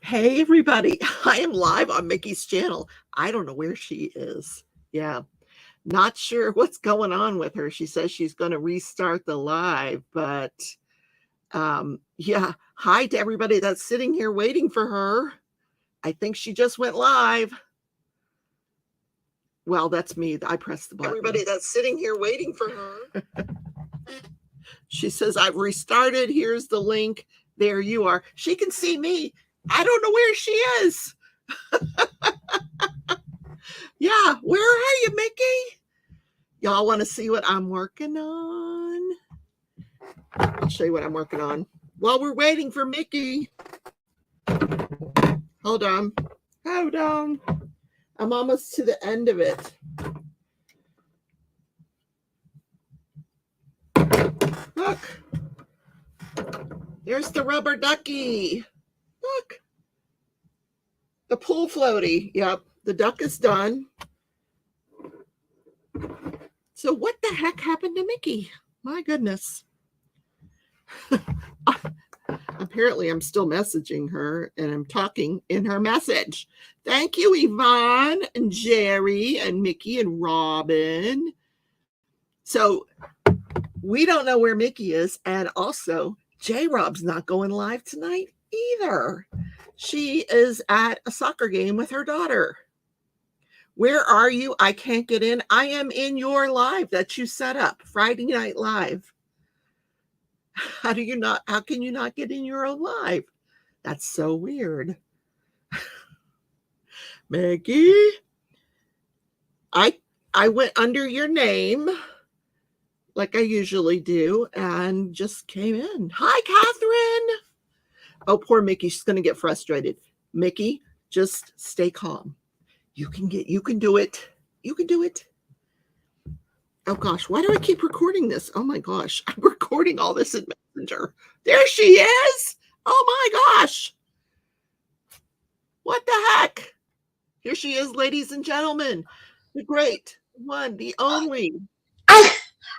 Hey, everybody. I am live on Mickey's channel. I don't know where she is. Yeah, not sure what's going on with her. She says she's going to restart the live, but yeah. Hi to everybody that's sitting here waiting for her. I think she just went live. Well, that's me. I pressed the button. Everybody that's sitting here waiting for her. She says, I've restarted. Here's the link. There you are. She can see me. I don't know where she is. Yeah, where are you, Mickey? Y'all want to see what I'm working on? I'll show you what I'm working on. While we're waiting for Mickey. Hold on. Hold on. I'm almost to the end of it. Look. There's the rubber ducky. Look. The pool floaty. Yep. The duck is done. So what the heck happened to Mickey? My goodness. Apparently I'm still messaging her and I'm talking in her message. Thank you, Yvonne and Jerry and Mickey and Robin. So we don't know where Mickey is. And also J-Rob's not going live tonight either. She is at a soccer game with her daughter. Where are you? I can't get in. I am in your live that you set up, Friday Night Live. How can you not get in your own live? That's so weird. Maggie, I went under your name like I usually do and just came in. Hi, Catherine. Oh, poor Mickey. She's going to get frustrated. Mickey, just stay calm. You can do it. You can do it. Oh gosh, why do I keep recording this? Oh my gosh, I'm recording all this in Messenger. There she is. Oh my gosh. What the heck? Here she is, ladies and gentlemen. The great one, the only. I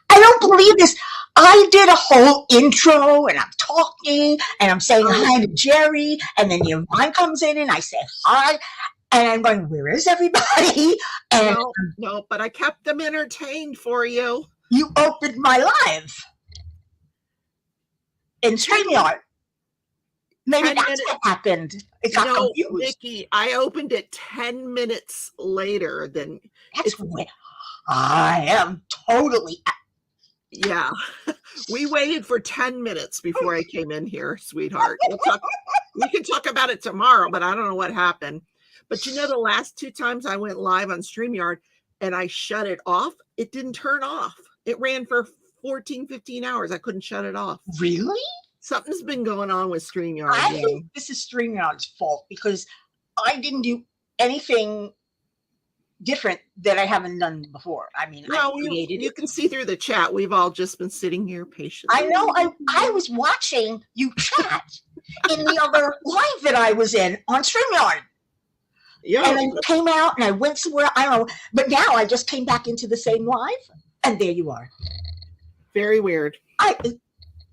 don't believe this. I did a whole intro and I'm talking and I'm saying hi to Jerry, and then Yvonne comes in and I say hi. And I'm going, where is everybody? And no, but I kept them entertained for you. You opened my live in StreamYard. Maybe that's what happened. It got confused. Nikki, I opened it 10 minutes later than. That's what I am totally. Yeah, we waited for 10 minutes before I came in here, sweetheart. We can talk about it tomorrow, but I don't know what happened. But you know, the last 2 times I went live on StreamYard and I shut it off, it didn't turn off. It ran for 14, 15 hours. I couldn't shut it off. Really? Something's been going on with StreamYard. I think this is StreamYard's fault because I didn't do anything different that I haven't done before. I mean, no, you can see through the chat. We've all just been sitting here patiently. I know. I was watching you chat in the other live that I was in on StreamYard. Yeah. And I came out and I went somewhere, I don't know, but now I just came back into the same live and there you are. Very weird.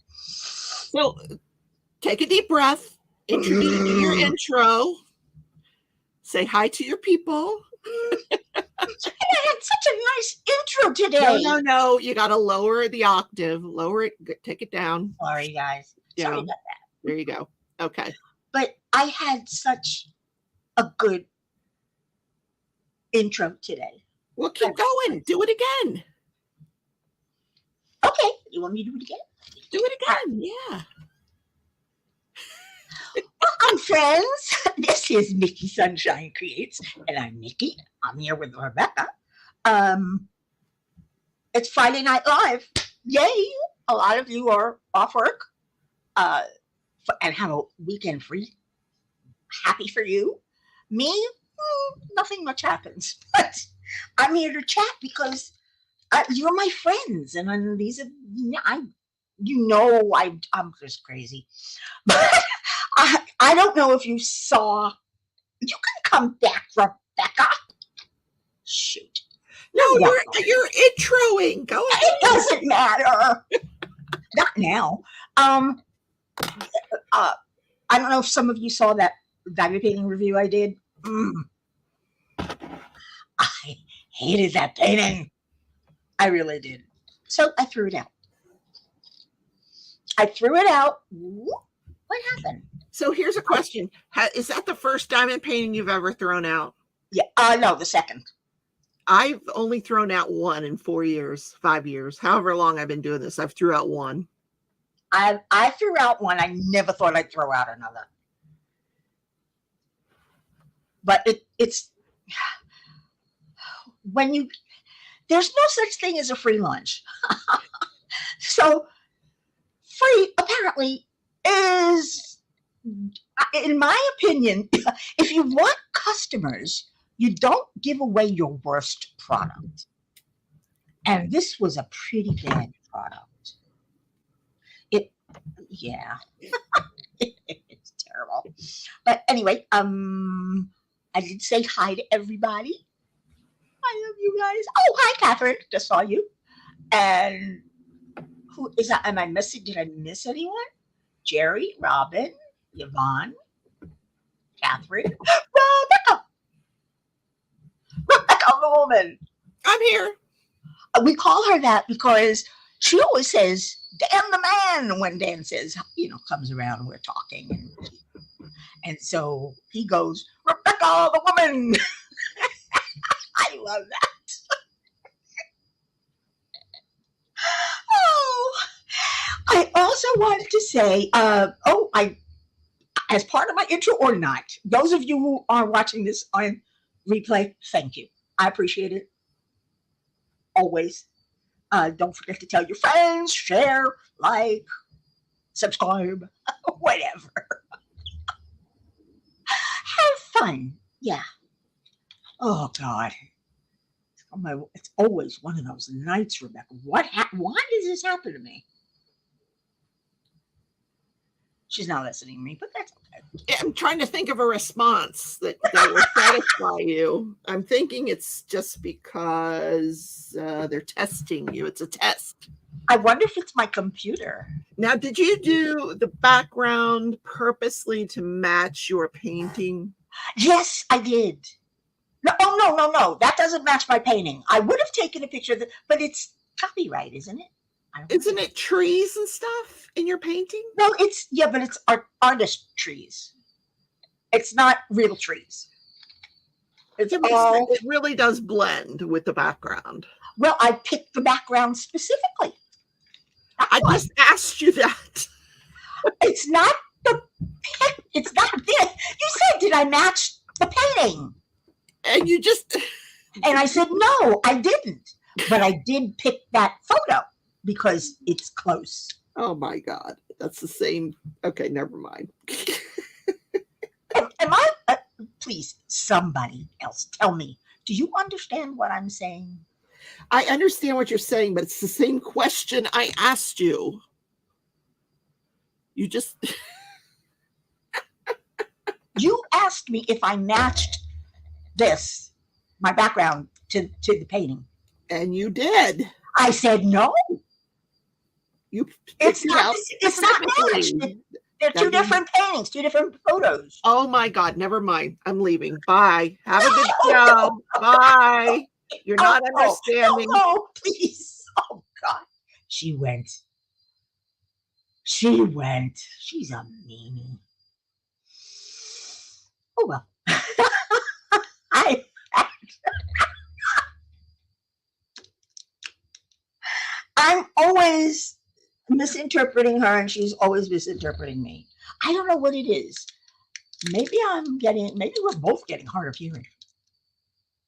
So take a deep breath, introduce your intro, say hi to your people. I had such a nice intro today. No, you got to lower the octave, lower it, take it down. Sorry, guys. Sorry about that. There you go. Okay. But I had such a good intro today. Well, keep going. Do it again. Okay. You want me to do it again? Do it again. Yeah. Welcome, friends. This is Mickey Sunshine Creates, and I'm Mickey. I'm here with Rebecca. It's Friday Night Live. Yay! A lot of you are off work and have a weekend free. Happy for you. Me, nothing much happens. But I'm here to chat because you're my friends, and I'm just crazy. But I don't know if you saw. You can come back, Rebecca. Shoot. No, you're introing. Go ahead. It doesn't matter. Not now. I don't know if some of you saw that diamond painting review I did. I hated that painting. I really did. So I threw it out. What happened? So here's a question. Is that the first diamond painting you've ever thrown out? Yeah. No, the second. I've only thrown out one in 4 years, 5 years, however long I've been doing this. I've threw out one. I threw out one. I never thought I'd throw out another. But it's when there's no such thing as a free lunch. So free apparently is, in my opinion, if you want customers, you don't give away your worst product. And this was a pretty bad product. Yeah. It's terrible. But anyway, I did say hi to everybody. I love you guys. Oh, hi, Catherine. Just saw you. And who is that? Am I missing? Did I miss anyone? Jerry, Robin, Yvonne, Catherine, Rebecca, the woman. I'm here. We call her that because she always says, Dan the man, when Dan says, comes around and we're talking. And so he goes, Rebecca, the woman. I love that. Oh, I also wanted to say, as part of my intro or not, those of you who are watching this on replay, thank you. I appreciate it. Always. Don't forget to tell your friends, share, like, subscribe, whatever. Have fun. Yeah. Oh, God. It's always one of those nights, Rebecca. Why does this happen to me? She's not listening to me, but that's okay. I'm trying to think of a response that will satisfy you. I'm thinking it's just because they're testing you. It's a test. I wonder if it's my computer. Now, did you do the background purposely to match your painting? Yes, I did. No, no. That doesn't match my painting. I would have taken a picture of it, but it's copyright, isn't it? Isn't it trees and stuff in your painting? No, but it's artist trees. It's not real trees. It really does blend with the background. Well, I picked the background specifically. I just asked you that. It's not it's not this. You said, did I match the painting? And you just... And I said, no, I didn't. But I did pick that photo because it's close. Oh my God. That's the same. Okay, never mind. Am I, please, somebody else tell me, do you understand what I'm saying? I understand what you're saying, but it's the same question I asked you. You just... You asked me if I matched my background, to the painting. And you did. I said no. It's not matched. They're two different paintings, two different photos. Oh my God, never mind. I'm leaving. Bye. Have a good show. Bye. You're not understanding. No, please. Oh God. She went. She's a meanie. Oh well. I'm always misinterpreting her and she's always misinterpreting me. I don't know what it is. Maybe we're both getting hard of hearing.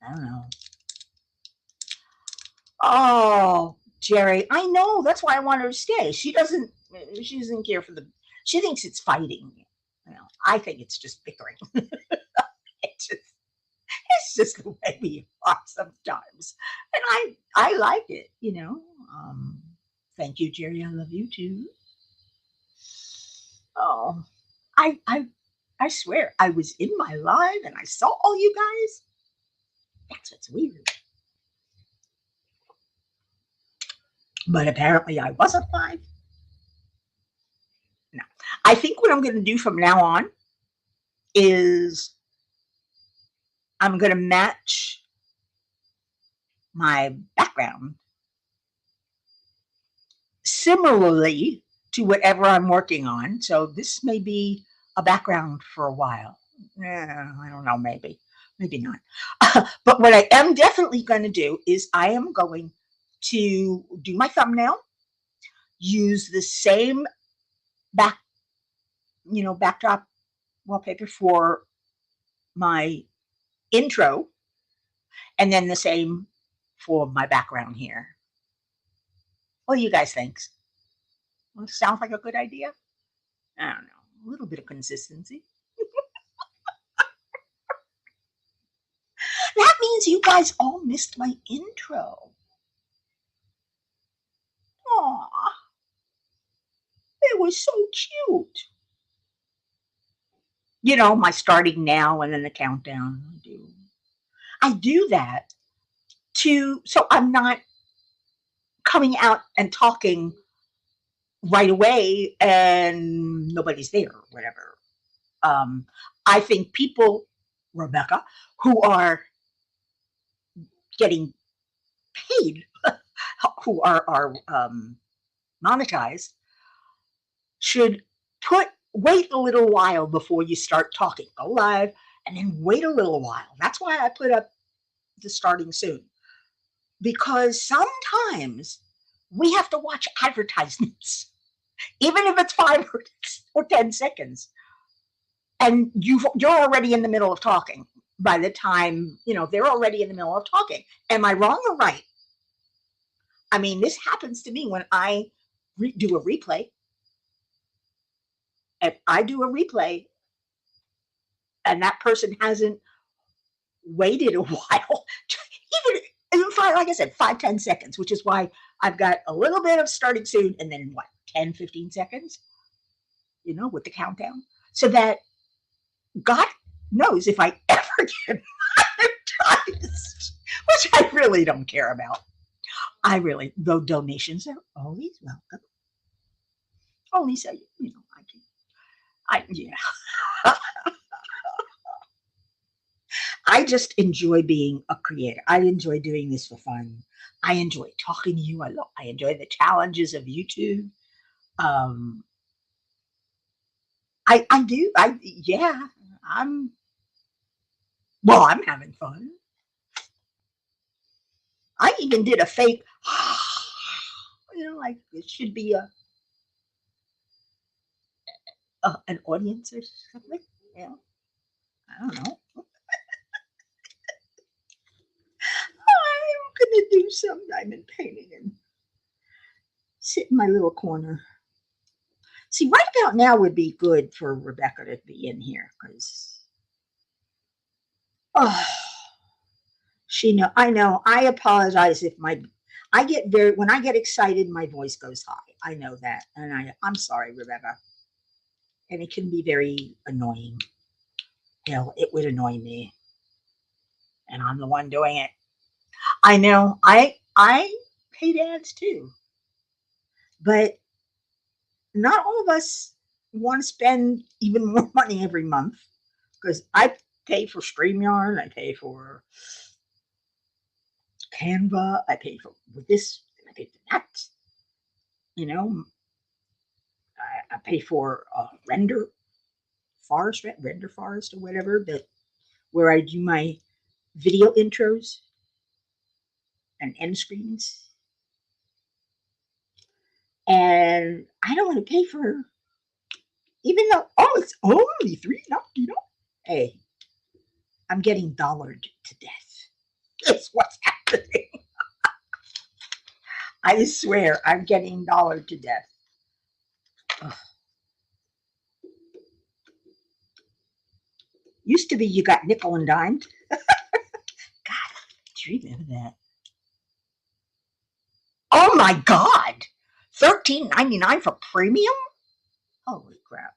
I don't know. Oh, Jerry, I know. That's why I want her to stay. She doesn't care for she thinks it's fighting. I think it's just bickering. It's just the way we are sometimes. And I like it, Thank you, Jerry. I love you too. Oh, I swear I was in my live and I saw all you guys. That's what's weird. But apparently I wasn't live. No. I think what I'm going to do from now on is I'm going to match my background similarly to whatever I'm working on. So this may be a background for a while. I don't know, maybe not. But what I am definitely going to do is I am going to do my thumbnail, use the same backdrop wallpaper for my intro, and then the same for my background here. What do you guys think? Well, sounds like a good idea. I don't know, a little bit of consistency. That means you guys all missed my intro. Aw, it was so cute. You know, my starting now and then the countdown. I do that so I'm not coming out and talking right away and nobody's there or whatever. I think people, Rebecca, who are getting paid, who are monetized, should wait a little while before you start talking. Go live and then wait a little while. That's why I put up the starting soon. Because sometimes we have to watch advertisements, even if it's 5 or 10 seconds. And you're already in the middle of talking by the time, they're already in the middle of talking. Am I wrong or right? I mean, this happens to me when I do a replay. If I do a replay and that person hasn't waited a while, even like I said, 5-10 seconds, which is why I've got a little bit of starting soon and then 10-15 seconds, with the countdown, so that God knows if I ever get monetized, which I really don't care about. Though donations are always welcome. Only so, yeah. I just enjoy being a creator. I enjoy doing this for fun. I enjoy talking to you. I enjoy the challenges of YouTube. I do. I'm having fun. I even did a fake, like it should be an audience or something. I don't know. I'm gonna do some diamond painting and sit in my little corner. See, right about now would be good for Rebecca to be in here because, I know. I apologize if when I get excited, my voice goes high. I know that, and I'm sorry, Rebecca. And it can be very annoying. It would annoy me, and I'm the one doing it. I know. I hate ads too, but not all of us want to spend even more money every month because I pay for StreamYard, I pay for Canva, I pay for this, I pay for that. I pay for Render Forest or whatever, where I do my video intros and end screens. And I don't want to pay for, even though, it's only $3.99. Hey, I'm getting dollared to death. That's what's happening. I swear, I'm getting dollared to death. Ugh. Used to be you got nickel and dimed. God, do you remember that? Oh my God! $13.99 for premium? Holy crap.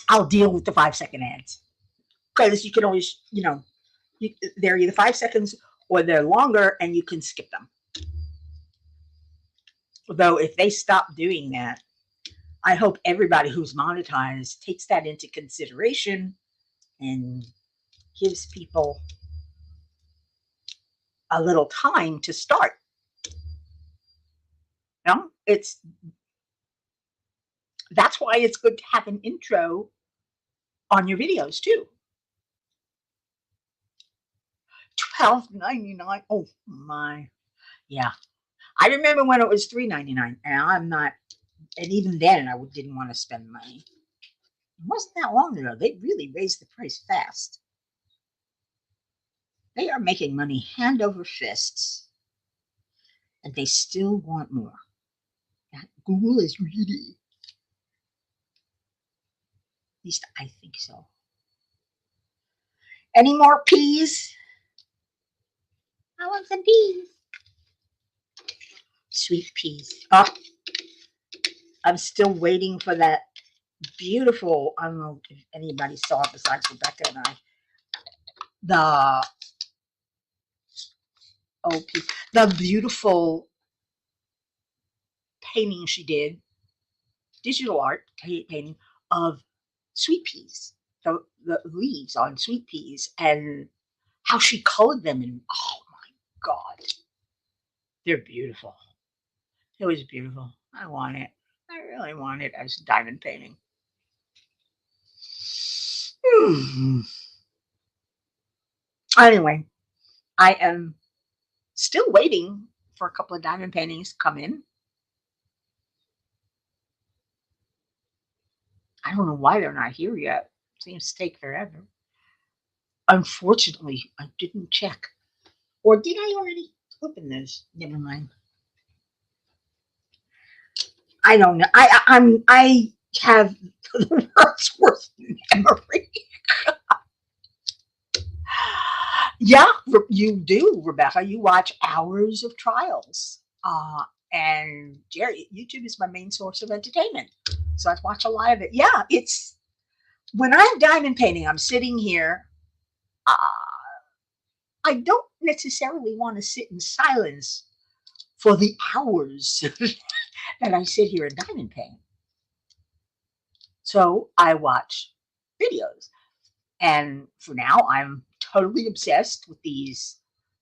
I'll deal with the 5-second ads. Because you can always, they're either 5 seconds or they're longer and you can skip them. Although if they stop doing that, I hope everybody who's monetized takes that into consideration and gives people a little time to start. You know, that's why it's good to have an intro on your videos too. $12.99. Oh my, yeah. I remember when it was $3.99, and I'm not. And even then, I didn't want to spend money. It wasn't that long ago. They really raised the price fast. They are making money hand over fists, and they still want more. Google is greedy. At least I think so. Any more peas? I want some peas. Sweet peas. Oh, I'm still waiting for that beautiful. I don't know if anybody saw it besides Rebecca and I. The the beautiful painting she did, digital art painting of sweet peas, the leaves on sweet peas, and how she colored them. And oh my God, they're beautiful. It was beautiful. I want it. I really want it as diamond painting. Anyway, I am still waiting for a couple of diamond paintings to come in. I don't know why they're not here yet. Seems to take forever. Unfortunately, I didn't check. Or did I already open this? Never mind. I don't know. I have the world's worst memory. Yeah, you do, Rebecca. You watch hours of trials. And Jerry, YouTube is my main source of entertainment. So I watch a lot of it. Yeah, it's when I'm diamond painting, I'm sitting here. Uh, I don't necessarily want to sit in silence for the hours that I sit here and diamond paint. So I watch videos. And for now, I'm totally obsessed with these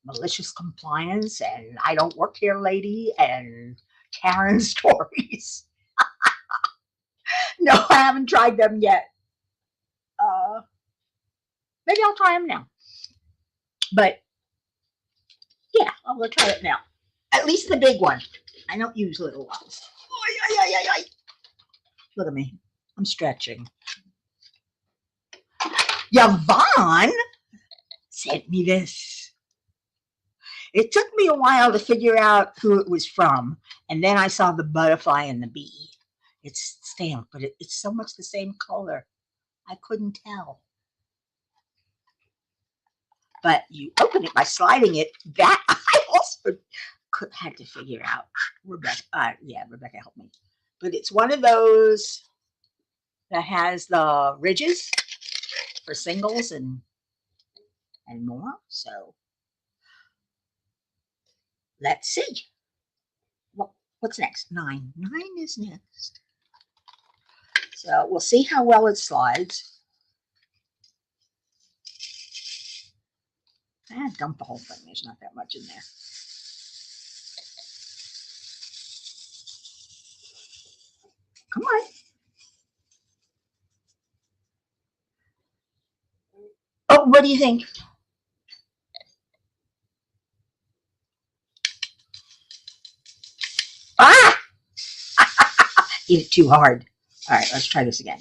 malicious compliance and I don't work here, lady, and Karen stories. No, I haven't tried them yet. Maybe I'll try them now. But yeah, I'm going to try it now. At least the big one. I don't use little ones. Look at me. I'm stretching. Yvonne sent me this. It took me a while to figure out who it was from, and then I saw the butterfly and the bee. It's stamped, but it's so much the same color. I couldn't tell. But you open it by sliding it. That I also had to figure out. Rebecca, Rebecca helped me. But it's one of those that has the ridges for singles and more. So let's see. What's next? 9. 9 is next. So we'll see how well it slides. Dump the whole thing. There's not that much in there. Come on. Oh, what do you think? Ah! Eat it too hard. All right, let's try this again.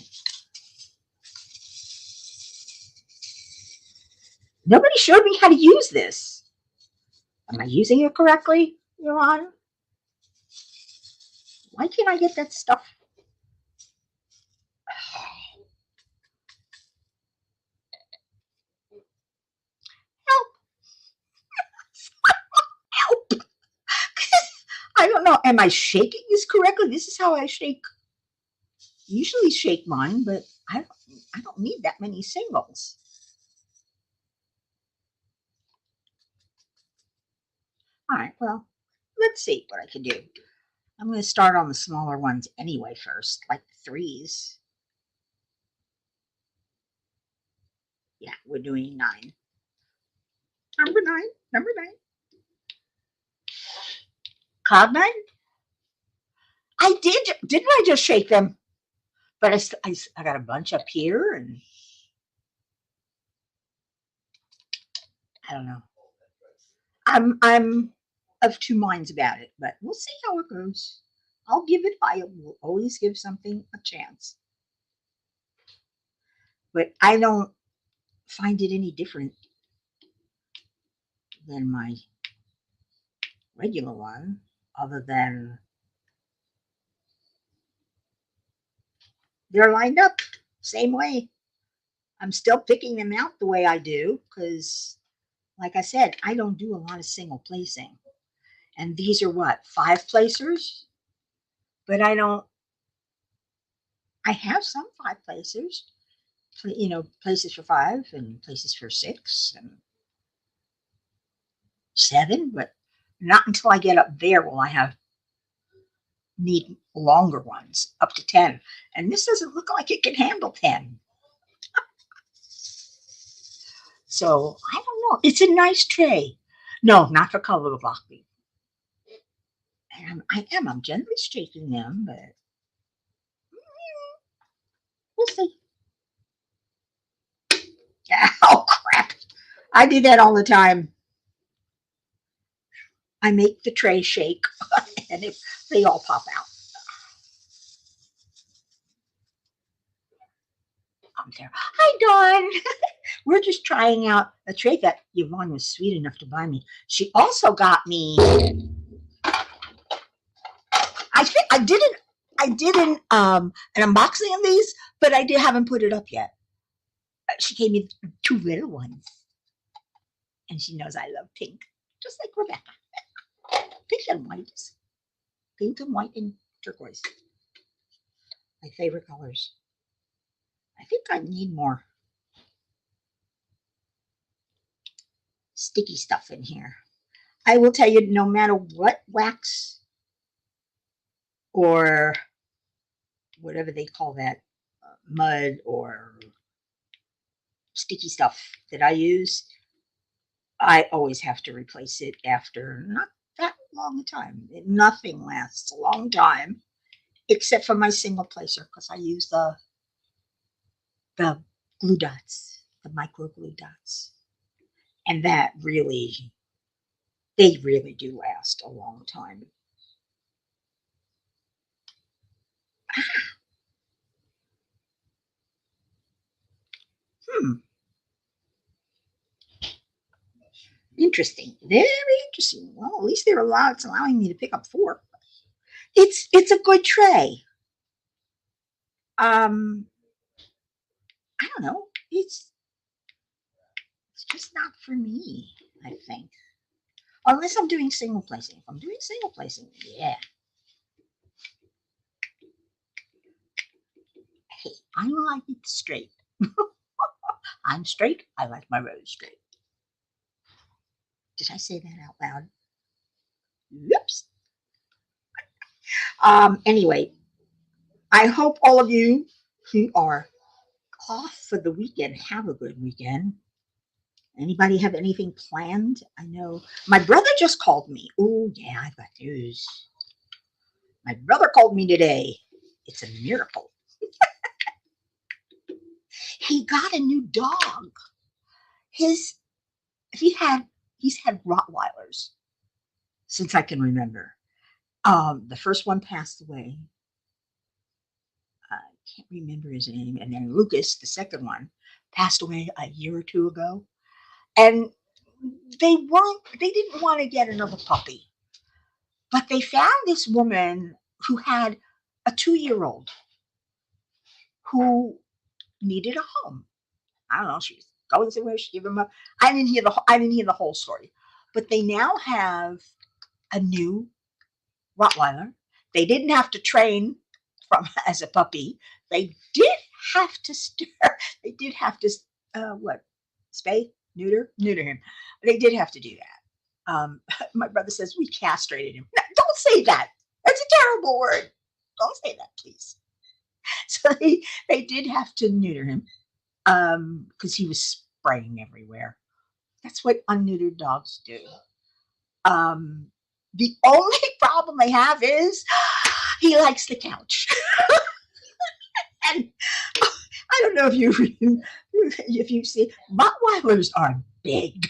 Nobody showed me how to use this. Am I using it correctly, Your Honor? Why can't I get that stuff? Help. Help. I don't know. Am I shaking this correctly? This is how I shake. Usually shake mine, but I don't need that many singles. All right, well, let's see what I can do. I'm going to start on the smaller ones anyway first, like the 3s. Yeah, we're doing 9. Number 9. Number 9. Cloud 9. I did. Didn't I just shake them? But I got a bunch up here, and I don't know. I'm of two minds about it, but we'll see how it goes. I will always give something a chance. But I don't find it any different than my regular one, other than they're lined up same way. I'm still picking them out the way I do because, like I said, I don't do a lot of single placing. And these are what, 5 placers? But I have some 5 placers, places for 5 and places for 6 and 7, but not until I get up there will I need longer ones, up to 10. And this doesn't look like it can handle 10. So I don't know. It's a nice tray. No, not for color blocking. And I'm gently shaking them, but we'll see. Oh crap! I do that all the time. I make the tray shake, and they all pop out. I'm there. Hi, Dawn. We're just trying out a tray that Yvonne was sweet enough to buy me. She also got me. I think I did an unboxing of these, but I haven't put it up yet. She gave me 2 little ones, and she knows I love pink, just like Rebecca. Pink and white and turquoise. My favorite colors. I think I need more sticky stuff in here. I will tell you, no matter what wax or whatever they call that, mud or sticky stuff that I use, I always have to replace it after not that long a time. Nothing lasts a long time, except for my single placer, because I use the glue dots, the micro glue dots. And they really do last a long time. Interesting. Very interesting. Well, at least it's allowing me to pick up 4. It's a good tray. I don't know. It's just not for me, I think. Unless I'm doing single placing. If I'm doing single placing, yeah. Hey, I like it straight. I'm straight. I like my rose straight. Did I say that out loud? Whoops. Anyway, I hope all of you who are off for the weekend have a good weekend. Anybody have anything planned? I know my brother just called me. Oh, yeah, I've got news. My brother called me today. It's a miracle. He got a new dog. He's had Rottweilers since I can remember. The first one passed away. I can't remember his name. And then Lucas, the second one, passed away a year or 2 ago. And they didn't want to get another puppy. But they found this woman who had a 2-year-old who needed a home. I don't know. She was going somewhere. She gave him up. I didn't hear the whole story. But they now have a new Rottweiler. They didn't have to train as a puppy. They did have to spay, neuter him. They did have to do that. My brother says we castrated him. No, don't say that. That's a terrible word. Don't say that, please. So they did have to neuter him because he was spraying everywhere. That's what unneutered dogs do. Um, the only problem I have is he likes the couch. And I don't know if you've seen Rottweilers are big,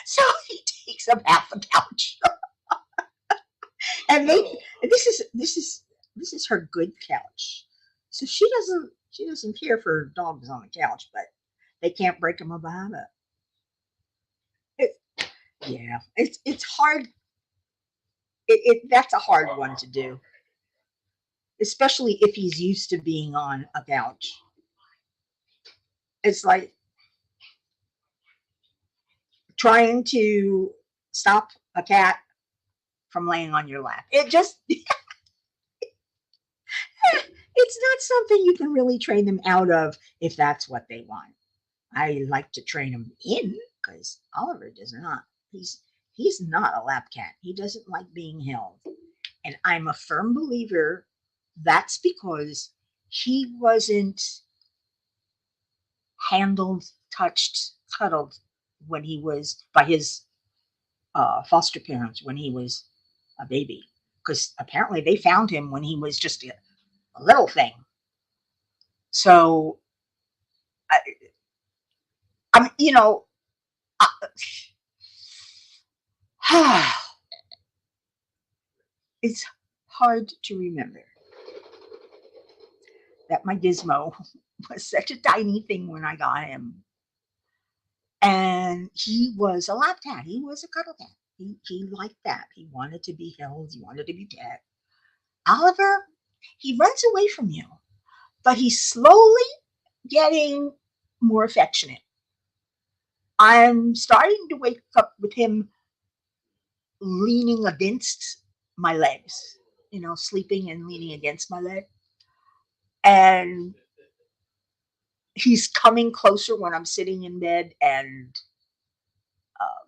so he takes up half the couch. And this is her good couch, so she doesn't care for dogs on the couch, but they can't break them of a habit. It, yeah, it's hard. That's a hard one to do, especially if he's used to being on a couch. It's like trying to stop a cat from laying on your lap. It's not something you can really train them out of if that's what they want. I like to train them in because Oliver does not. He's not a lap cat. He doesn't like being held. And I'm a firm believer that's because he wasn't handled, touched, cuddled when he was by his foster parents when he was a baby. Because apparently they found him when he was just a little thing. So, I, I'm, it's hard to remember that my gizmo was such a tiny thing when I got him. And he was a lap cat. He was a cuddle cat. He liked that. He wanted to be held. He wanted to be pet. Oliver, he runs away from you, but he's slowly getting more affectionate. I'm starting to wake up with him leaning against my legs, sleeping and leaning against my leg. And he's coming closer when I'm sitting in bed and uh,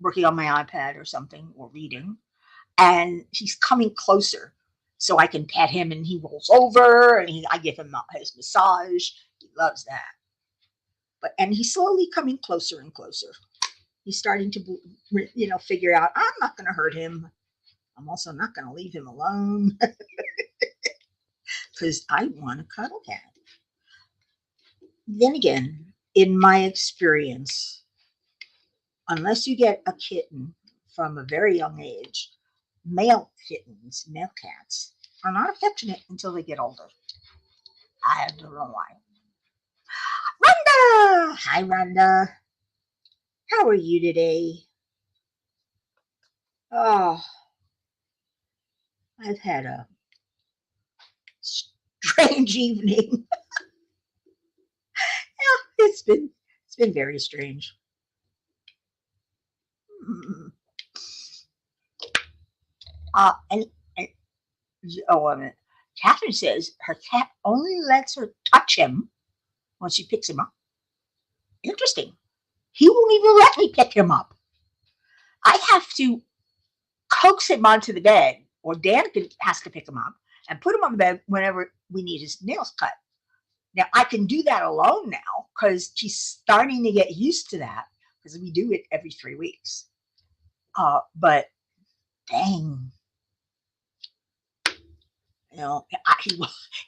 working on my iPad or something or reading. And he's coming closer so I can pet him and he rolls over and I give him his massage. He loves that. And he's slowly coming closer and closer. He's starting to, figure out I'm not going to hurt him. I'm also not going to leave him alone because I want a cuddle cat. Then again, in my experience, unless you get a kitten from a very young age, male kittens, male cats, are not affectionate until they get older. I don't know why. Rhonda! Hi, Rhonda. How are you today? Oh, I've had a strange evening. Yeah, it's been very strange. And oh, wait a minute. Catherine says her cat only lets her touch him when she picks him up. Interesting. He won't even let me pick him up. I have to coax him onto the bed, or Dan has to pick him up and put him on the bed whenever we need his nails cut. Now, I can do that alone now because she's starting to get used to that because we do it every 3 weeks. But dang,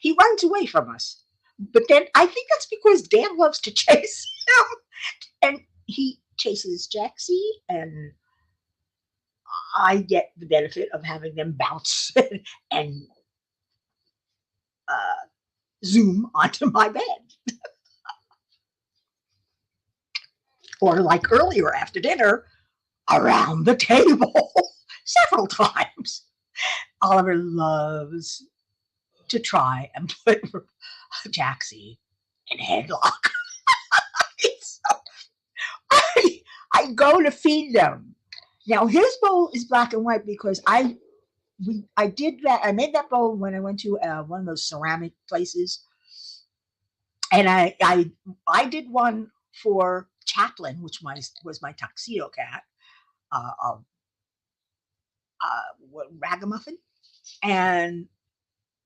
he runs away from us. But then I think that's because Dan loves to chase him, and he chases Jaxie, and I get the benefit of having them bounce and zoom onto my bed. Or like earlier after dinner, around the table several times. Oliver loves to try and put Jaxie in a headlock. I go to feed them. Now his bowl is black and white because I did that. I made that bowl when I went to one of those ceramic places, and I did one for Chaplin, which was my tuxedo cat. ragamuffin, and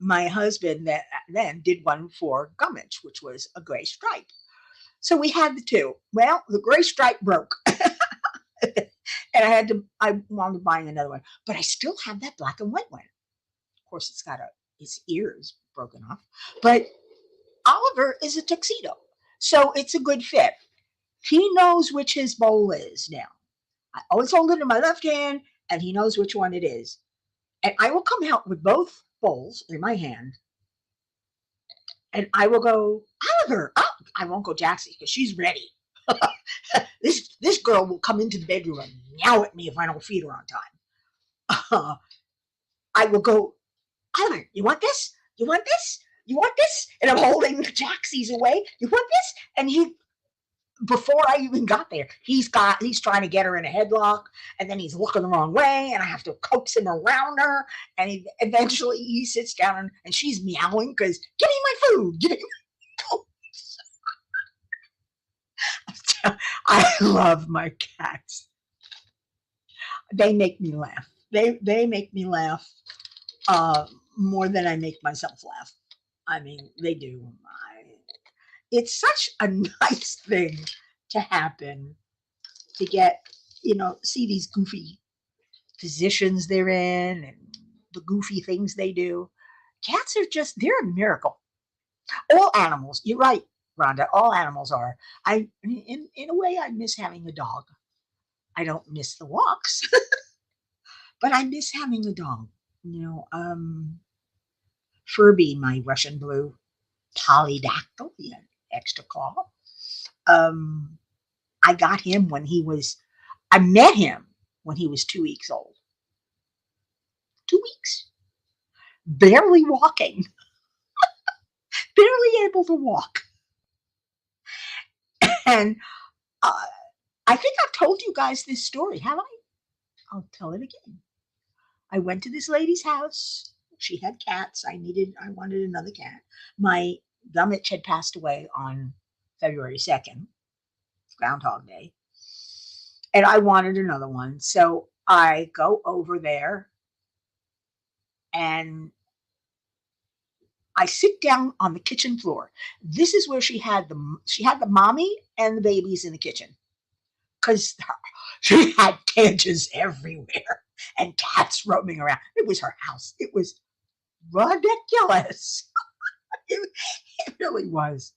my husband then did one for Gummidge, which was a gray stripe. So we had the two. Well, the gray stripe broke, and I wound up buying another one, but I still have that black and white one. Of course, it's got his ears broken off, but Oliver is a tuxedo, so it's a good fit. He knows which his bowl is now. I always hold it in my left hand, and he knows which one it is. And I will come out with both bowls in my hand, and I will go, Oliver. Oh, I won't go Jaxie because she's ready. This girl will come into the bedroom and meow at me if I don't feed her on time. I will go, Oliver, you want this? You want this? You want this? And I'm holding Jaxie's away. You want this? And before I even got there, he's trying to get her in a headlock, and then he's looking the wrong way, and I have to coax him around her, and eventually he sits down, and she's meowing because, give me my food, give me my food. I love my cats. They make me laugh. They make me laugh more than I make myself laugh. I mean, they do. It's such a nice thing to happen, to get, see these goofy positions they're in and the goofy things they do. Cats are they're a miracle. All animals, you're right, Rhonda, all animals are. In a way, I miss having a dog. I don't miss the walks, but I miss having a dog. Furby, my Russian blue polydactyl, he had extra claw. I got him I met him when he was 2 weeks old. 2 weeks. Barely walking. Barely able to walk. And I think I've told you guys this story, have I? I'll tell it again. I went to this lady's house. She had cats. I wanted another cat. My Gummidge had passed away on February 2nd, Groundhog Day. And I wanted another one. So I go over there and I sit down on the kitchen floor. This is where she had the mommy and the babies in the kitchen, because she had cages everywhere and cats roaming around. It was her house. It was ridiculous. It really was.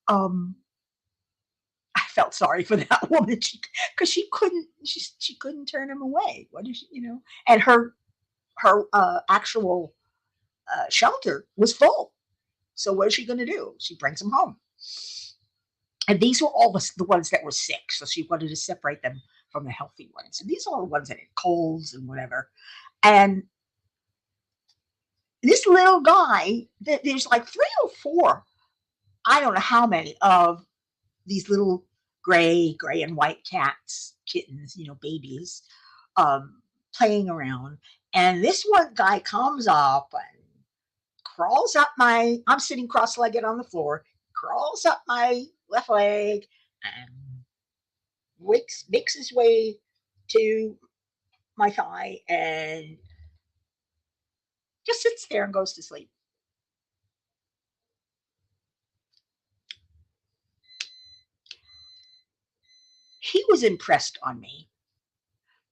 I felt sorry for that woman because she couldn't turn him away. What is And her actual shelter was full. So what is she going to do? She brings him home. And these were all the ones that were sick. So she wanted to separate them from the healthy ones. And these are all the ones that had colds and whatever. And this little guy, there's like 3 or 4, I don't know how many of these little gray and white cats, kittens, babies, playing around. And this one guy comes up and crawls up I'm sitting cross-legged on the floor, crawls up my left leg and makes his way to my thigh and just sits there and goes to sleep. He was impressed on me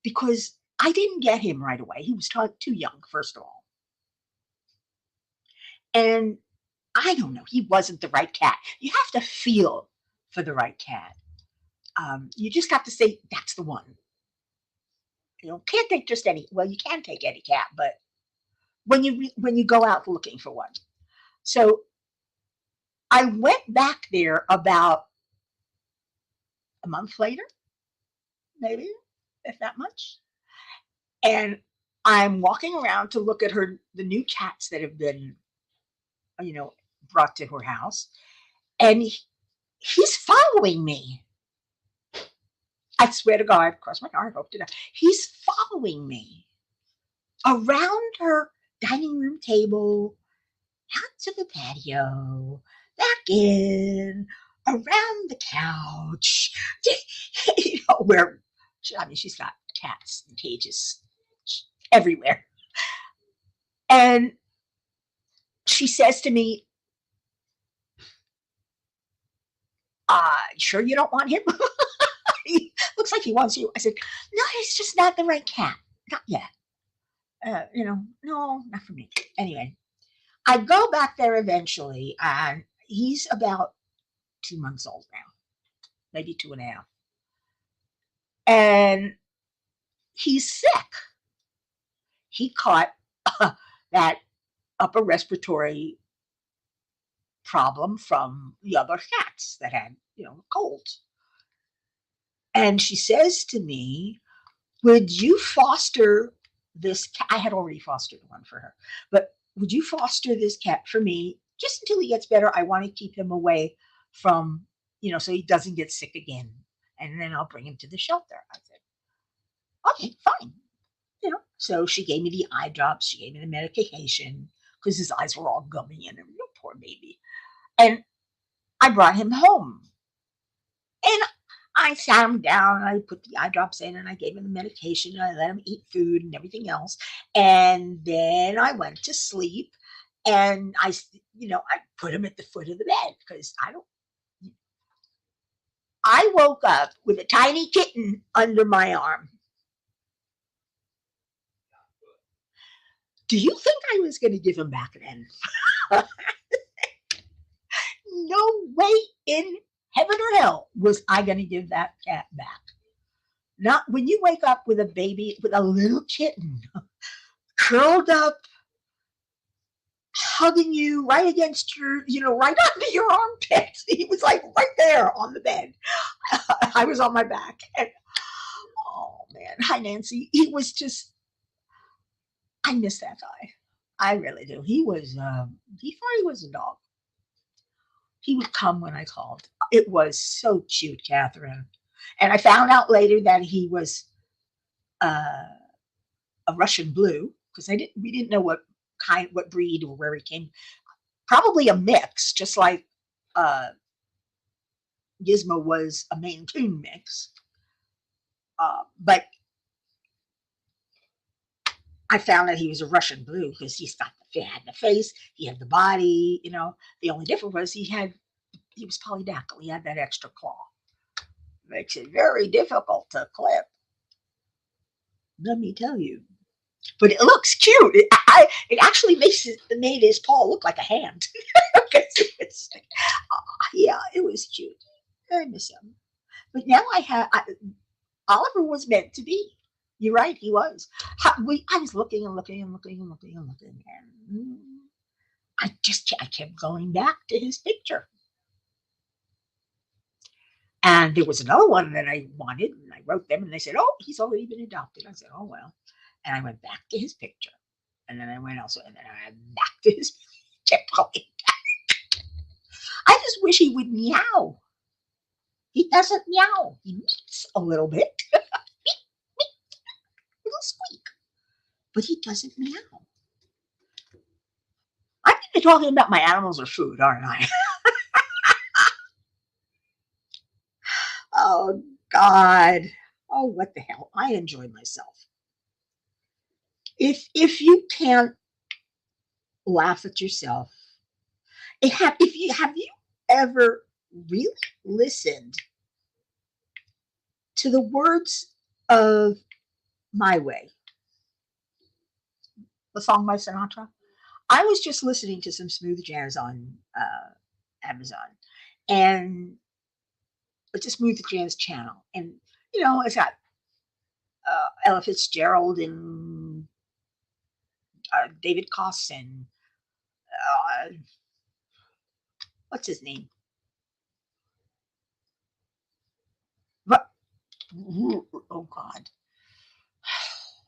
because I didn't get him right away. He was too young, first of all. And I don't know, he wasn't the right cat. You have to feel for the right cat. You just have to say, that's the one. Can't take just any, well, you can take any cat, but when you go out looking for one. So I went back there about a month later, maybe, if that much. And I'm walking around to look at the new cats that have been, brought to her house. And he's following me. I swear to God, cross my heart, hope to die. He's following me around her dining room table, out to the patio, back in, around the couch, where, she's got cats in cages. everywhere. And she says to me, sure you don't want him? He looks like he wants you. I said, no, he's just not the right cat. Not yet. No, not for me. Anyway, I go back there eventually, and he's about 2 months old now, maybe 2.5. And he's sick. He caught that upper respiratory problem from the other cats that had, colds. And she says to me, would you foster this cat? I had already fostered one for her, but would you foster this cat for me just until he gets better? I want to keep him away from, so he doesn't get sick again. And then I'll bring him to the shelter. I said, okay, fine. So she gave me the eye drops. She gave me the medication because his eyes were all gummy and poor baby. And I brought him home. And I sat him down, and I put the eye drops in, and I gave him the medication, and I let him eat food and everything else. And then I went to sleep, and I put him at the foot of the bed because I woke up with a tiny kitten under my arm. Do you think I was going to give him back then? No way in heaven or hell was I going to give that cat back. Not when you wake up with a baby, with a little kitten curled up, hugging you right against your, right under your armpits. He was like right there on the bed. I was on my back. And, oh, man. Hi, Nancy. He was just, I miss that guy. I really do. He thought he was a dog. He would come when I called. It was so cute, Catherine. And I found out later that he was a Russian blue because we didn't know what breed or where he came. Probably a mix, just like Gizmo was a Maine Coon mix. But I found that he was a Russian blue because he had the face, he had the body. The only difference was he was polydactyl. He had that extra claw. Makes it very difficult to clip. Let me tell you. But it looks cute. It actually made his paw look like a hand. Yeah, it was cute. I miss him. But now Oliver was meant to be. You're right, he was. I was looking and looking and looking and looking and looking, and I kept going back to his picture. And there was another one that I wanted, and I wrote them, and they said, oh, he's already been adopted. I said, oh, well. And I went back to his picture. And then I went also, and then I went back to his picture. Kept going back. I just wish he would meow. He doesn't meow. He meeps a little bit. A little squeak. But he doesn't meow. I'm going to be talking about my animals or food, aren't I? Oh, God. Oh, what the hell. I enjoy myself. If you can't laugh at yourself, have you ever really listened to the words of My Way, the song by Sinatra? I was just listening to some smooth jazz on Amazon, and it's a smooth jazz channel, and it's got Ella Fitzgerald and David Koss and what's his name? But oh God,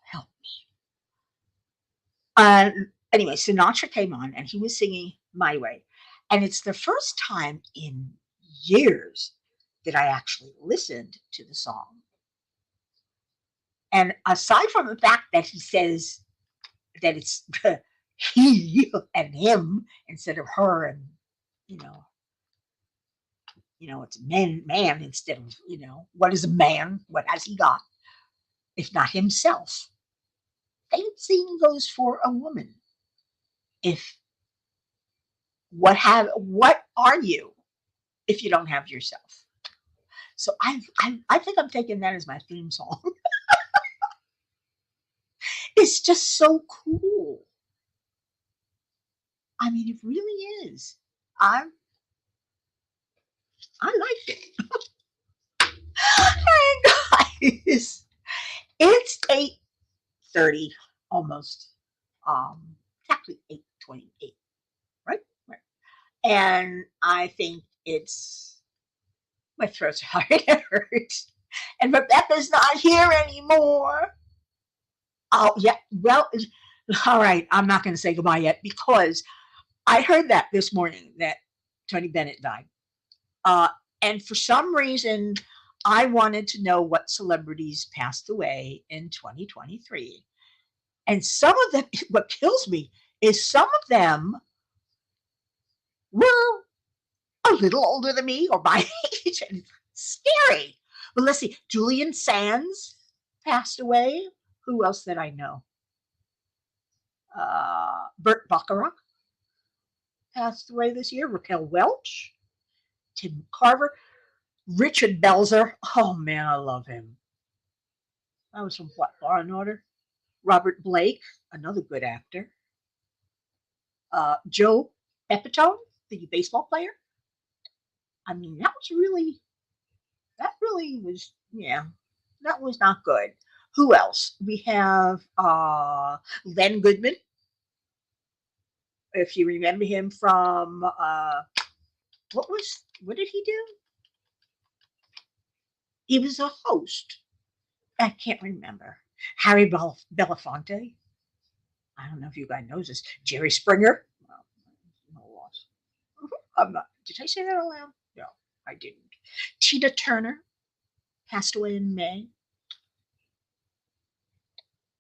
help me. Anyway, Sinatra came on and he was singing My Way, and it's the first time in years that I actually listened to the song. And aside from the fact that he says that it's he and him instead of her, and it's man instead of, what is a man? What has he got if not himself? same thing goes for a woman. If what are you if you don't have yourself? So I think I'm taking that as my theme song. It's just so cool. I mean, it really is. I I like it. Hey guys, it's 8:30 almost. It's actually 8:28, right? Right. And I think it's my throat's starting to hurt. And Rebecca's not here anymore. Oh yeah. Well, all right. I'm not going to say goodbye yet because I heard that this morning that Tony Bennett died. Uh, and for some reason, I wanted to know what celebrities passed away in 2023. And some of them, what kills me is some of them were a little older than me or my age, and scary. But let's see, Julian Sands passed away. Who else did I know? Burt Bacharach passed away this year. Raquel Welch, Tim Carver, Richard Belzer. Oh man, I love him. That was from what, Law and Order? Robert Blake, another good actor. Joe Pepitone, the baseball player. I mean, that really was, yeah, that was not good. Who else? We have Len Goodman, if you remember him from what did he do? He was a host. I can't remember. Harry Belafonte. I don't know if you guys know this. Jerry Springer. Well, no loss. I'm not. Did I say that out loud? No, I didn't. Tina Turner passed away in May.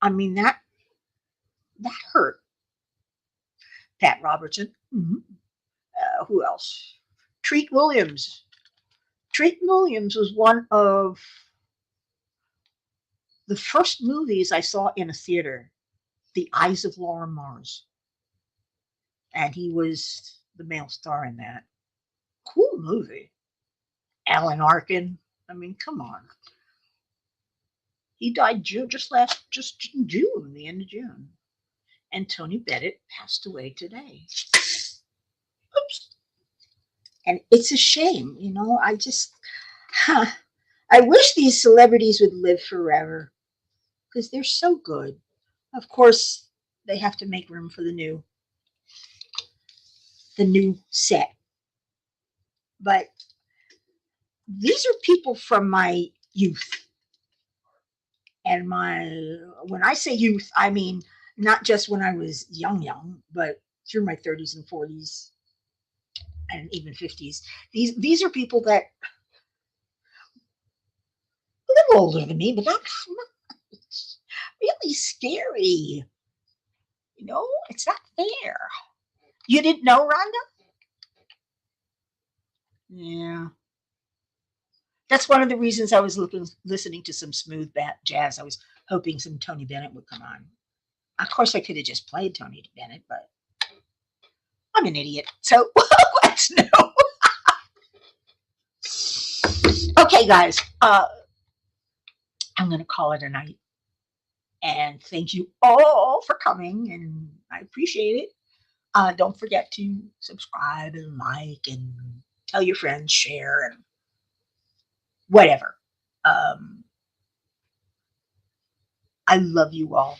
I mean that hurt. Pat Robertson. Mm-hmm. Who else? Treat Williams. Treat Williams was one of the first movies I saw in a theater. The Eyes of Laura Mars, and he was the male star in that. Cool movie. Alan Arkin. I mean, come on. He died just in June, the end of June. And Tony Bennett passed away today. Oops. And it's a shame, I wish these celebrities would live forever because they're so good. Of course, they have to make room for the new set. But these are people from my youth. And when I say youth, I mean not just when I was young, but through my 30s and 40s and even 50s. These are people that a little older than me, but not much. Really scary. It's not fair. You didn't know, Rhonda? Yeah. That's one of the reasons I was listening to some smooth jazz. I was hoping some Tony Bennett would come on. Of course, I could have just played Tony Bennett, but I'm an idiot. So let's know. Okay, guys. I'm going to call it a night. And thank you all for coming, and I appreciate it. Don't forget to subscribe and like and tell your friends, share, and whatever. I love you all.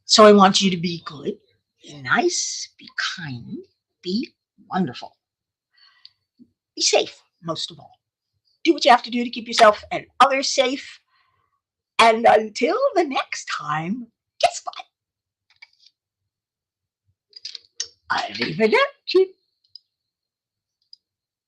So I want you to be good, be nice, be kind, be wonderful. Be safe, most of all. Do what you have to do to keep yourself and others safe. And until the next time, guess what? Arrivederci.